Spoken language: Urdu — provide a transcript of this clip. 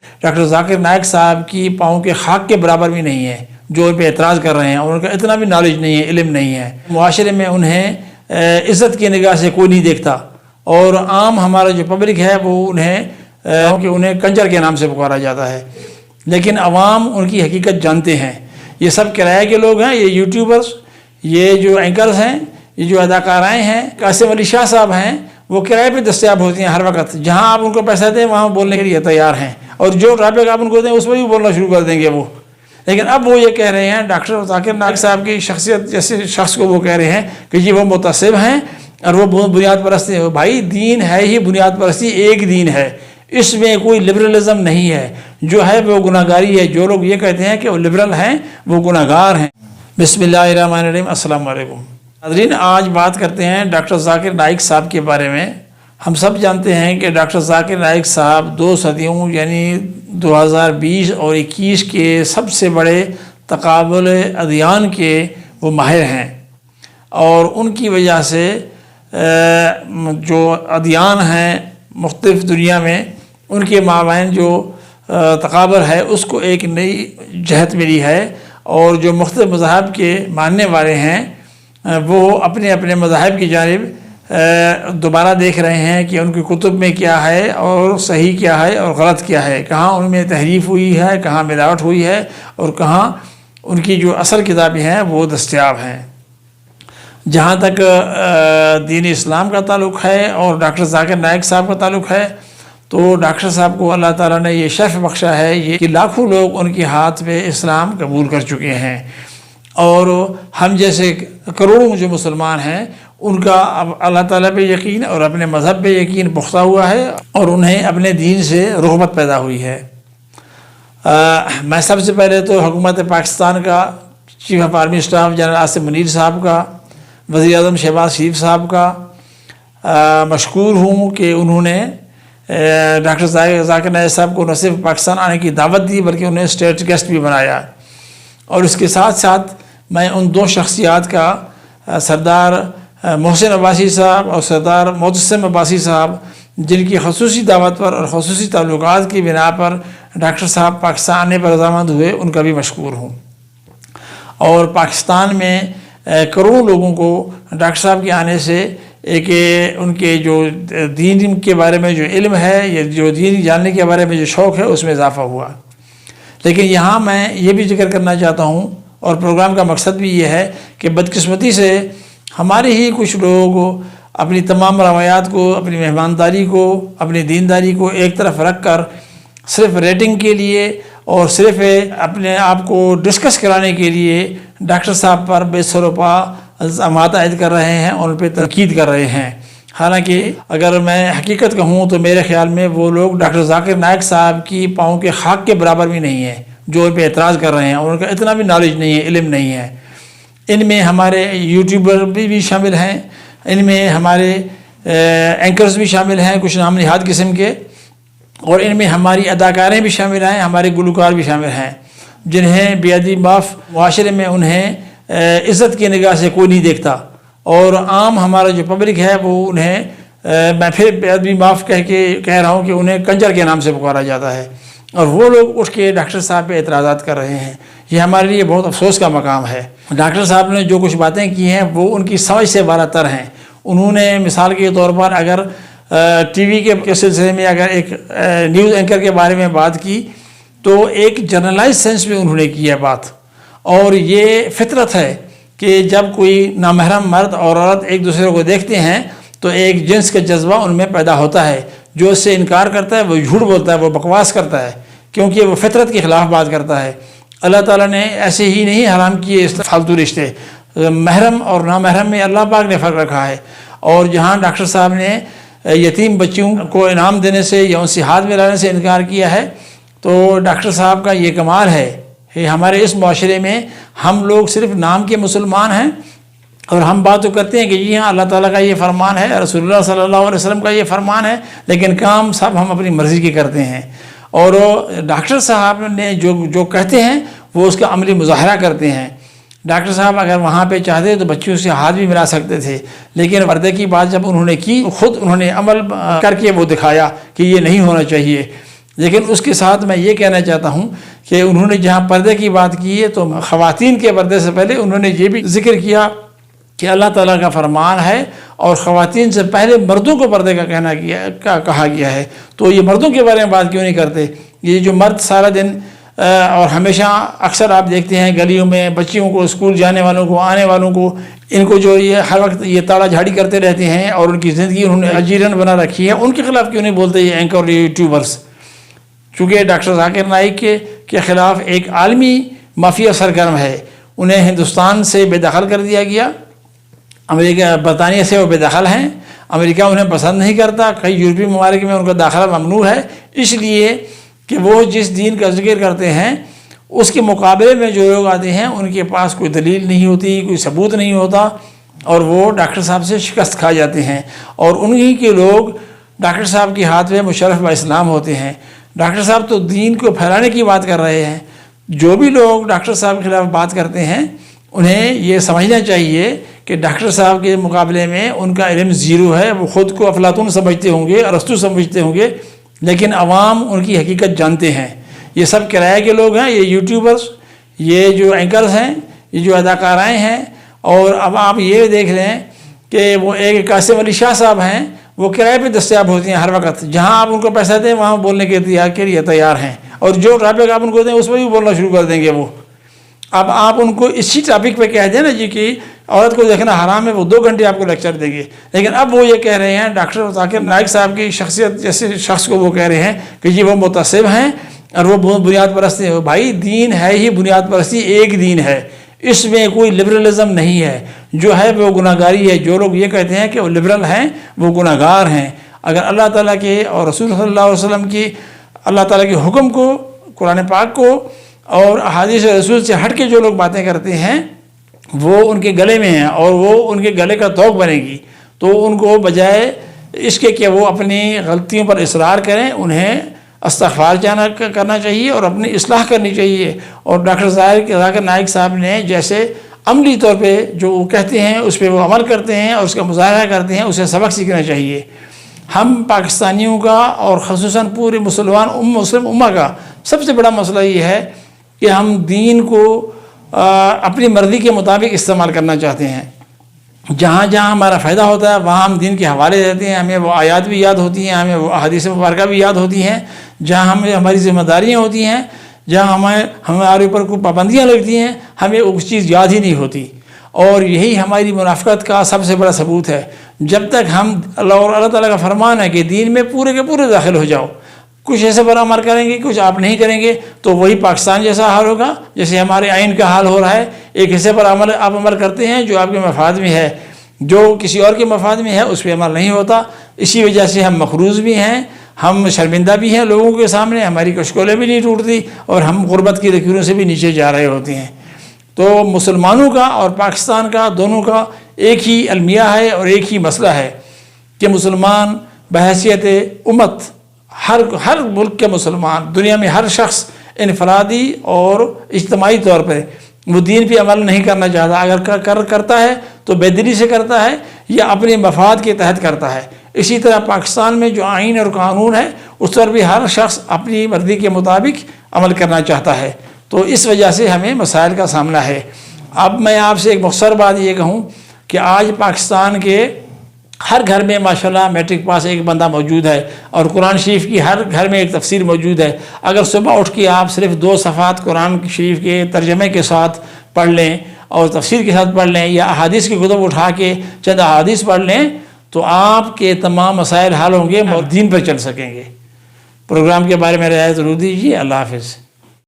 ڈاکٹر ذاکر نائک صاحب کی پاؤں کے خاک کے برابر بھی نہیں ہے جو ان پہ اعتراض کر رہے ہیں، اور ان کا اتنا بھی نالج نہیں ہے، علم نہیں ہے، معاشرے میں انہیں عزت کی نگاہ سے کوئی نہیں دیکھتا، اور عام ہمارا جو پبلک ہے وہ انہیں کنجر کے نام سے پکارا جاتا ہے، لیکن عوام ان کی حقیقت جانتے ہیں۔ یہ سب کرائے کے لوگ ہیں، یہ یوٹیوبرز، یہ جو اینکرز ہیں، یہ جو اداکارائیں ہیں، قاسم علی شاہ صاحب ہیں، وہ کرائے پہ دستیاب ہوتی ہیں ہر وقت، جہاں آپ ان کو پیسہ دیں وہاں بولنے کے لیے تیار ہیں، اور جو ٹاپک آپ ان کو دیں اس میں بھی بولنا شروع کر دیں گے وہ۔ لیکن اب وہ یہ کہہ رہے ہیں، ڈاکٹر ذاکر نائک صاحب کی شخصیت جیسے شخص کو وہ کہہ رہے ہیں کہ یہ وہ متعصب ہیں اور وہ بنیاد پرست ہیں۔ بھائی دین ہے ہی بنیاد پرستی، ایک دین ہے، اس میں کوئی لبرلزم نہیں ہے، جو ہے وہ گناہ گاری ہے۔ جو لوگ یہ کہتے ہیں کہ وہ لبرل ہیں وہ گناہ گار ہیں۔ بسم اللہ الرحمن الرحیم، السلام علیکم ناظرین۔ آج بات کرتے ہیں ڈاکٹر ذاکر نائک صاحب کے بارے میں۔ ہم سب جانتے ہیں کہ ڈاکٹر ذاکر نائک صاحب 2 صدیوں یعنی 2020 اور 21 کے سب سے بڑے تقابل ادیان کے وہ ماہر ہیں، اور ان کی وجہ سے جو ادیان ہیں مختلف دنیا میں ان کے مابین جو تقابل ہے اس کو ایک نئی جہت ملی ہے، اور جو مختلف مذاہب کے ماننے والے ہیں وہ اپنے اپنے مذاہب کی جانب دوبارہ دیکھ رہے ہیں کہ ان کی کتب میں کیا ہے اور صحیح کیا ہے اور غلط کیا ہے، کہاں ان میں تحریف ہوئی ہے، کہاں ملاوٹ ہوئی ہے، اور کہاں ان کی جو اصل کتابیں ہیں وہ دستیاب ہیں۔ جہاں تک دین اسلام کا تعلق ہے اور ڈاکٹر ذاکر نائک صاحب کا تعلق ہے تو ڈاکٹر صاحب کو اللہ تعالیٰ نے یہ شرف بخشا ہے یہ کہ لاکھوں لوگ ان کے ہاتھ پہ اسلام قبول کر چکے ہیں، اور ہم جیسے کروڑوں جو مسلمان ہیں ان کا اب اللہ تعالیٰ پہ یقین اور اپنے مذہب پہ یقین پختہ ہوا ہے، اور انہیں اپنے دین سے رغبت پیدا ہوئی ہے۔ میں سب سے پہلے تو حکومت پاکستان کا chief of army staff general Asif Munir صاحب کا، وزیر اعظم شہباز شریف صاحب کا مشکور ہوں کہ انہوں نے ڈاکٹر ذاکر نائک صاحب کو نہ صرف پاکستان آنے کی دعوت دی بلکہ انہیں اسٹیٹ گیسٹ بھی بنایا، اور اس کے ساتھ ساتھ میں ان 2 شخصیات کا سردار محسن عباسی صاحب اور سردار معتصم عباسی صاحب، جن کی خصوصی دعوت پر اور خصوصی تعلقات کی بنا پر ڈاکٹر صاحب پاکستان آنے پر رضامند ہوئے، ان کا بھی مشکور ہوں۔ اور پاکستان میں کروڑوں لوگوں کو ڈاکٹر صاحب کے آنے سے ایک ان کے جو دین کے بارے میں جو علم ہے یا جو دین جاننے کے بارے میں جو شوق ہے اس میں اضافہ ہوا۔ لیکن یہاں میں یہ بھی ذکر کرنا چاہتا ہوں، اور پروگرام کا مقصد بھی یہ ہے کہ بدقسمتی سے ہمارے ہی کچھ لوگ اپنی تمام روایات کو، اپنی مہمانداری کو، اپنی دینداری کو ایک طرف رکھ کر صرف ریٹنگ کے لیے اور صرف اپنے آپ کو ڈسکس کرانے کے لیے ڈاکٹر صاحب پر بے سر و پا الزامات عائد کر رہے ہیں اور ان پہ تنقید کر رہے ہیں۔ حالانکہ اگر میں حقیقت کہوں تو میرے خیال میں وہ لوگ ڈاکٹر ذاکر نائک صاحب کی پاؤں کے خاک کے برابر بھی نہیں ہیں جو ان پہ اعتراض کر رہے ہیں، اور ان کا اتنا بھی نالج نہیں ہے، علم نہیں ہے۔ ان میں ہمارے یوٹیوبر بھی شامل ہیں، ان میں ہمارے اینکرز بھی شامل ہیں کچھ نام نہاد قسم کے، اور ان میں ہماری اداکاریں بھی شامل ہیں، ہمارے گلوکار بھی شامل ہیں، جنہیں بے ادبی معاف معاشرے میں انہیں عزت کی نگاہ سے کوئی نہیں دیکھتا، اور عام ہمارا جو پبلک ہے وہ انہیں میں پھر بے ادبی معاف کہہ رہا ہوں کہ انہیں کنجر کے نام سے پکارا جاتا ہے، اور وہ لوگ اٹھ کے ڈاکٹر صاحب پہ اعتراضات کر رہے ہیں۔ یہ ہمارے لیے بہت افسوس کا مقام ہے۔ ڈاکٹر صاحب نے جو کچھ باتیں کی ہیں وہ ان کی سمجھ سے بالاتر تر ہیں۔ انہوں نے مثال کے طور پر اگر ٹی وی کے سلسلے میں اگر ایک نیوز اینکر کے بارے میں بات کی تو ایک جنرلائز سینس میں انہوں نے کی ہے بات، اور یہ فطرت ہے کہ جب کوئی نامحرم مرد اور عورت ایک دوسرے کو دیکھتے ہیں تو ایک جنس کا جذبہ ان میں پیدا ہوتا ہے، جو اس سے انکار کرتا ہے وہ جھوٹ بولتا ہے، وہ بکواس کرتا ہے، کیونکہ وہ فطرت کے خلاف بات کرتا ہے۔ اللہ تعالیٰ نے ایسے ہی نہیں حرام کیے اس فالتو رشتے، محرم اور نامحرم میں اللہ پاک نے فرق رکھا ہے، اور جہاں ڈاکٹر صاحب نے یتیم بچیوں کو انعام دینے سے یا ان سے ہاتھ ملانے سے انکار کیا ہے تو ڈاکٹر صاحب کا یہ کمال ہے کہ ہمارے اس معاشرے میں ہم لوگ صرف نام کے مسلمان ہیں، اور ہم بات تو کرتے ہیں کہ جی ہاں اللہ تعالیٰ کا یہ فرمان ہے، رسول اللہ صلی اللہ علیہ وسلم کا یہ فرمان ہے، لیکن کام سب ہم اپنی مرضی کے کرتے ہیں، اور ڈاکٹر صاحب نے جو کہتے ہیں وہ اس کا عملی مظاہرہ کرتے ہیں۔ ڈاکٹر صاحب اگر وہاں پہ چاہتے تو بچیوں سے ہاتھ بھی ملا سکتے تھے، لیکن پردے کی بات جب انہوں نے کی خود انہوں نے عمل کر کے وہ دکھایا کہ یہ نہیں ہونا چاہیے۔ لیکن اس کے ساتھ میں یہ کہنا چاہتا ہوں کہ انہوں نے جہاں پردے کی بات کی ہے تو خواتین کے پردے سے پہلے انہوں نے یہ بھی ذکر کیا کہ اللہ تعالیٰ کا فرمان ہے اور خواتین سے پہلے مردوں کو پردے کا کہا گیا ہے، تو یہ مردوں کے بارے میں بات کیوں نہیں کرتے؟ یہ جو مرد سارا دن اور ہمیشہ اکثر آپ دیکھتے ہیں گلیوں میں بچیوں کو، اسکول جانے والوں کو، آنے والوں کو، ان کو جو یہ ہر وقت یہ تاڑا جھاڑی کرتے رہتے ہیں اور ان کی زندگی انہوں نے اجیرن بنا رکھی ہے، ان کے خلاف کیوں نہیں بولتے یہ اینکر اور یوٹیوبرس؟ چونکہ ڈاکٹر ذاکر نائک کے خلاف ایک عالمی مافیا سرگرم ہے، انہیں ہندوستان سے بے دخل کر دیا گیا، امریکہ برطانیہ سے وہ بے دخل ہیں، امریکہ انہیں پسند نہیں کرتا، کئی یورپی ممالک میں ان کا داخلہ ممنوع ہے، اس لیے کہ وہ جس دین کا ذکر کرتے ہیں اس کے مقابلے میں جو لوگ آتے ہیں ان کے پاس کوئی دلیل نہیں ہوتی، کوئی ثبوت نہیں ہوتا، اور وہ ڈاکٹر صاحب سے شکست کھا جاتے ہیں، اور انہی کے لوگ ڈاکٹر صاحب کے ہاتھ میں مشرف با اسلام ہوتے ہیں۔ ڈاکٹر صاحب تو دین کو پھیلانے کی بات کر رہے ہیں، جو بھی لوگ ڈاکٹر صاحب کے خلاف بات کرتے ہیں انہیں یہ سمجھنا چاہیے کہ ڈاکٹر صاحب کے مقابلے میں ان کا علم زیرو ہے، وہ خود کو افلاطون سمجھتے ہوں گے، ارسطو سمجھتے ہوں گے، لیکن عوام ان کی حقیقت جانتے ہیں۔ یہ سب کرایہ کے لوگ ہیں، یہ یوٹیوبرز، یہ جو اینکرز ہیں، یہ جو اداکارائیں ہیں، اور اب آپ یہ دیکھ لیں کہ وہ ایک قاسم علی شاہ صاحب ہیں، وہ کرائے پہ دستیاب ہوتی ہیں ہر وقت، جہاں آپ ان کو پیسہ دیں وہاں بولنے کے لیے تیار ہیں، اور جو ٹاپک آپ ان کو دیں اس پہ بھی بولنا شروع کر دیں گے وہ۔ اب آپ ان کو اسی ٹاپک پہ کہہ دیں نا جی کہ عورت کو دیکھنا حرام ہے، وہ 2 گھنٹے آپ کو لیکچر دیں گے، لیکن اب وہ یہ کہہ رہے ہیں ڈاکٹر ذاکر نائک صاحب کی شخصیت جیسے شخص کو وہ کہہ رہے ہیں کہ جی وہ متعصب ہیں اور وہ بنیاد پرست ہیں۔ بھائی دین ہے ہی بنیاد پرستی، ایک دین ہے، اس میں کوئی لبرلزم نہیں ہے، جو ہے وہ گناہ گاری ہے۔ جو لوگ یہ کہتے ہیں کہ وہ لبرل ہیں وہ گناہ گار ہیں۔ اگر اللہ تعالیٰ کے اور رسول صلی اللہ علیہ وسلم کی، اللہ تعالیٰ کے حکم کو، قرآن پاک کو اور احادیث رسول سے ہٹ کے جو لوگ باتیں کرتے ہیں وہ ان کے گلے میں ہیں اور وہ ان کے گلے کا توق بنے گی، تو ان کو بجائے اس کے کہ وہ اپنی غلطیوں پر اصرار کریں، انہیں استغفار کرنا چاہیے اور اپنی اصلاح کرنی چاہیے۔ اور ڈاکٹر ذاکر نائک صاحب نے جیسے عملی طور پہ جو وہ کہتے ہیں اس پہ وہ عمل کرتے ہیں اور اس کا مظاہرہ کرتے ہیں، اسے سبق سیکھنا چاہیے۔ ہم پاکستانیوں کا اور خصوصاً پورے مسلم امہ کا سب سے بڑا مسئلہ یہ ہے کہ ہم دین کو اپنی مرضی کے مطابق استعمال کرنا چاہتے ہیں۔ جہاں جہاں ہمارا فائدہ ہوتا ہے وہاں ہم دین کے حوالے دیتے ہیں، ہمیں وہ آیات بھی یاد ہوتی ہیں، ہمیں وہ احادیث مبارکہ بھی یاد ہوتی ہیں، جہاں ہمیں ہماری ذمہ داریاں ہوتی ہیں، جہاں ہمارے اوپر کوئی پابندیاں لگتی ہیں، ہمیں اس چیز یاد ہی نہیں ہوتی، اور یہی ہماری منافقت کا سب سے بڑا ثبوت ہے۔ جب تک ہم اللہ تعالیٰ کا فرمان ہے کہ دین میں پورے کے پورے داخل ہو جاؤ، کچھ ایسے پر عمل کریں گے کچھ آپ نہیں کریں گے تو وہی پاکستان جیسا حال ہوگا جیسے ہمارے آئین کا حال ہو رہا ہے۔ ایک حصے پر آپ عمل کرتے ہیں جو آپ کے مفاد میں ہے، جو کسی اور کے مفاد میں ہے اس پہ عمل نہیں ہوتا، اسی وجہ سے ہم مخروض بھی ہیں، ہم شرمندہ بھی ہیں لوگوں کے سامنے، ہماری کشکولیں بھی نہیں ٹوٹتی اور ہم غربت کی لکیروں سے بھی نیچے جا رہے ہوتے ہیں۔ تو مسلمانوں کا اور پاکستان کا دونوں کا ایک ہی المیہ ہے اور ایک ہی مسئلہ ہے کہ مسلمان بحیثیت امت، ہر ملک کے مسلمان، دنیا میں ہر شخص انفرادی اور اجتماعی طور پر وہ دین پہ عمل نہیں کرنا چاہتا، اگر کرتا ہے تو بے دلی سے کرتا ہے یا اپنے مفاد کے تحت کرتا ہے۔ اسی طرح پاکستان میں جو آئین اور قانون ہے اس پر بھی ہر شخص اپنی مرضی کے مطابق عمل کرنا چاہتا ہے، تو اس وجہ سے ہمیں مسائل کا سامنا ہے۔ اب میں آپ سے ایک مختصر بات یہ کہوں کہ آج پاکستان کے ہر گھر میں ماشاءاللہ میٹرک پاس ایک بندہ موجود ہے اور قرآن شریف کی ہر گھر میں ایک تفسیر موجود ہے۔ اگر صبح اٹھ کے آپ صرف 2 صفحات قرآن شریف کے ترجمے کے ساتھ پڑھ لیں اور تفسیر کے ساتھ پڑھ لیں یا احادیث کی کتب اٹھا کے چند احادیث پڑھ لیں تو آپ کے تمام مسائل حل ہوں گے اور دین پر چل سکیں گے۔ پروگرام کے بارے میں رعایت ضرور دیجیے۔ اللہ حافظ۔